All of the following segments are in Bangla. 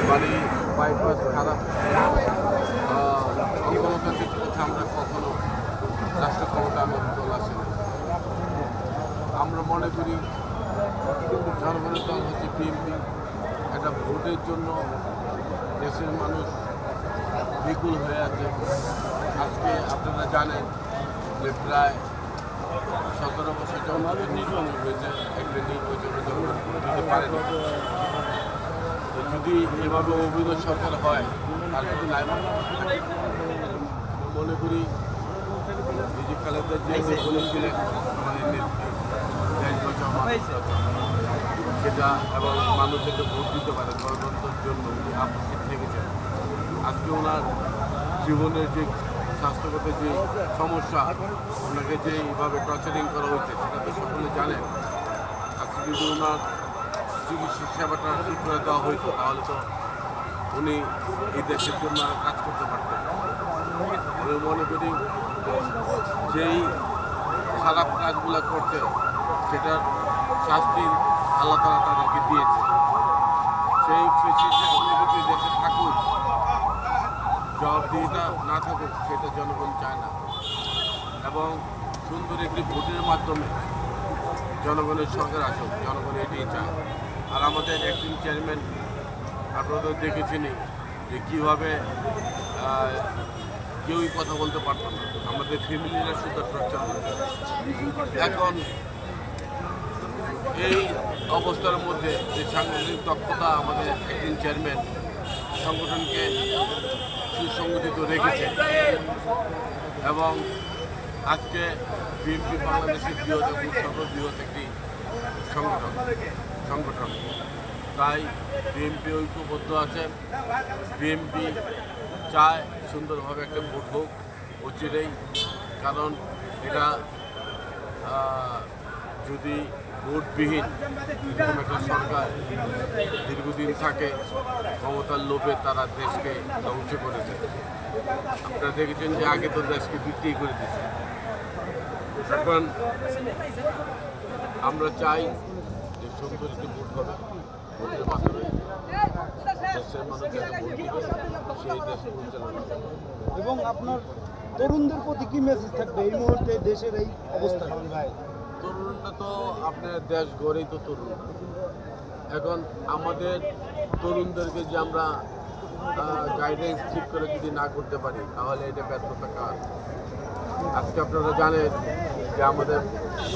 বাড়ি বাইপাস খারাপ গণতান্ত্রিক পথে আমরা কখনো রাষ্ট্র ক্ষমতা আমাদের দল আসেনি। আমরা মনে করি জনগণের দল হচ্ছে বিএনপি। একটা ভোটের জন্য দেশের মানুষ বিপুল হয়ে আছে। আজকে আপনারা জানেন যে প্রায় 17 বছর জনগণের নির্বাচন হয়েছে, একটা নির্বাচনে জনগণ দিতে পারেনি। যদি এভাবে অবৈধ সরকার হয় তার যদি নাই মনে করি যে খালেদা জিয়া বলেছিলেন আমাদের নেত্রী দেশ বাঁচাও মানুষ বাঁচাও, সেটা এবং মানুষকে ভোট দিতে পারে গণতন্ত্রের জন্য উনি আপত্তি রেখেছেন। আজকে ওনার জীবনের যে স্বাস্থ্যগত যে সমস্যা, ওনাকে যে এইভাবে টর্চারিং করা হয়েছে সেটা তো সকলে জানেন। আজকে যদি ওনার চিকিৎসা সেবাটা ঠিক করে দেওয়া হইতো তাহলে তো উনি এই দেশের জন্য আর কাজ করতে পারতেন। আমি মনে করি যেই খারাপ কাজগুলো করছে সেটার শাস্তি আল্লাহ তাআলা তাদেরকে দিয়েছে। সেই যদি দেশে থাকুক, জবাবদিহিতা না থাকুক, সেটা জনগণ চায় না। এবং সুন্দর একটি ভোটের মাধ্যমে জনগণের সরকার আসুক, জনগণ এটাই চায়। আর আমাদের অ্যাক্টিং চেয়ারম্যান আপনারা তো দেখেছেনই যে কীভাবে কেউই কথা বলতে পারত না, আমাদের ফ্যামিলিরা শুধু টর্চার করছে। এখন এই অবস্থার মধ্যে যে সাংগঠনিক দক্ষতা আমাদের অ্যাক্টিং চেয়ারম্যান সংগঠনকে সুসংগঠিত রেখেছে এবং আজকে বিএনপি বাংলাদেশের বৃহৎ এবং সর্ববৃহৎ একটি সংগঠন। তাই বিএনপি ঐক্যবদ্ধ আছে। বিএনপি চায় সুন্দরভাবে একটা ভোট হোক অচিরেই, কারণ এটা যদি ভোটবিহীন এরকম একটা সরকার দীর্ঘদিন থাকে, ক্ষমতার লোভে তারা দেশকে ধ্বংস করেছে। আপনারা দেখেছেন যে আগে তো দেশকে বিক্রি করে দিচ্ছে। এখন আমরা চাই যে সুন্দর একটি ভোট হবে, ভোটের মাধ্যমে দেশের মানুষ যাতে ভোট দিবে সেই দেশ পরিচালনা হবে। এবং আপনার তরুণদের প্রতি কি মেসেজ থাকবে এই মুহূর্তে দেশের এই অবস্থা? তরুণরা তো আপনার দেশ গড়েই তো তরুণ। এখন আমাদের তরুণদেরকে যে আমরা গাইডেন্স ঠিক করে যদি না করতে পারি তাহলে এটা ব্যর্থতা কার। আজকে আপনারা জানেন যে আমাদের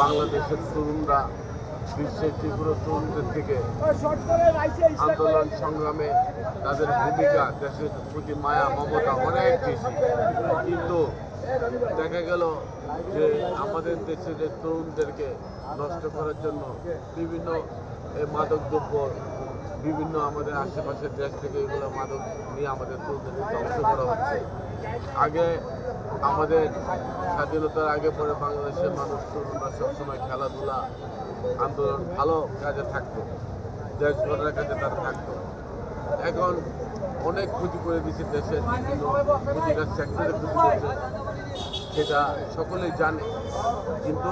বাংলাদেশের তরুণরা বিশ্বের তীব্র তরুণদের থেকে আন্দোলন সংগ্রামে তাদের ভূমিকা, দেশের প্রতি মায়া মমতা অনেক বেশি। কিন্তু দেখা গেল যে আমাদের দেশের তরুণদেরকে নষ্ট করার জন্য বিভিন্ন মাদকদ্রব্য, বিভিন্ন আমাদের আশেপাশের দেশ থেকে এগুলো মাদক নিয়ে আমাদের তরুণদেরকে ধ্বংস করা হচ্ছে। আগে আমাদের স্বাধীনতার আগে পরে বাংলাদেশের মানুষ তরুণরা সবসময় খেলাধুলা, আন্দোলন, ভালো কাজে থাকতো, দেশ গড়ার কাজে তারা থাকতো। এখন অনেক ক্ষতি করে দিচ্ছে দেশের বিভিন্ন প্রতিটা সেক্টরে ক্ষতি করছে, সেটা সকলেই জানে। কিন্তু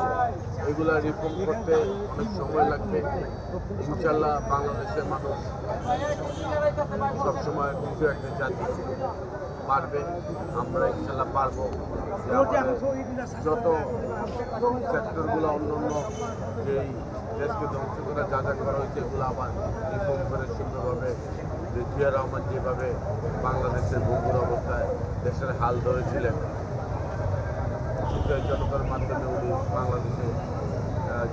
এগুলা রিফর্ম করতে অনেক সময় লাগবে। ইনশাল্লাহ বাংলাদেশের মানুষ সবসময় কিছু একটা জাতি পারবে, আমরা ইনশাল্লাহ পারবো। যত সেক্টরগুলো অন্য অন্য যেই দেশকে ধ্বংস করা যা যা করা হয়েছে এগুলো আবার রিফর্ম করে সুন্দরভাবে, যে জিয়া রহমান যেভাবে বাংলাদেশের ভঙ্গুর অবস্থায় দেশের হাল ধরেছিলেন, শিক্ষায় জনতার মাধ্যমে উনি বাংলাদেশে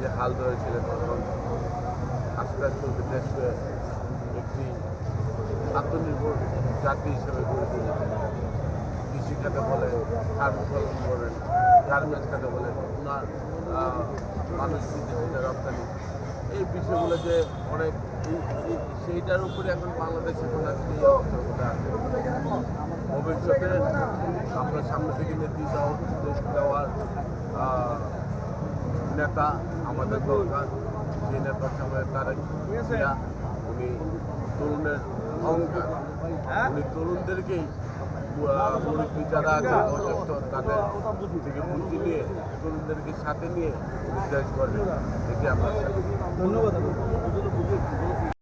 যে হাল ধরেছিলেন, তখন আস্তে আস্তে দেশকে একটি আত্মনির্ভর জাতি হিসেবে গড়ে তুলেছেন। কৃষি খাতে বলেন, সার উৎপাদন করেন, গার্মেন্টস খাতে বলেন, ওনার মানুষ বিদেশে রপ্তানি, এই বিষয়গুলো যে অনেক সেইটার উপরে এখন বাংলাদেশে এই অবস্থাগুলো আছে। ভবিষ্যতে আমরা সামনে থেকে নেতৃত্ব দেওয়ার নেতা আমাদের দরকার। যে নেতার সময় তারেক জিয়া, উনি তরুণের অহংকার, উনি তরুণদেরকেই মুরব্বী যারা আছে বয়োজ্যেষ্ঠ তাদের থেকে বুদ্ধি নিয়ে তরুণদেরকে সাথে নিয়ে দেশ গড়বে। এটি আমরা ধন্যবাদ।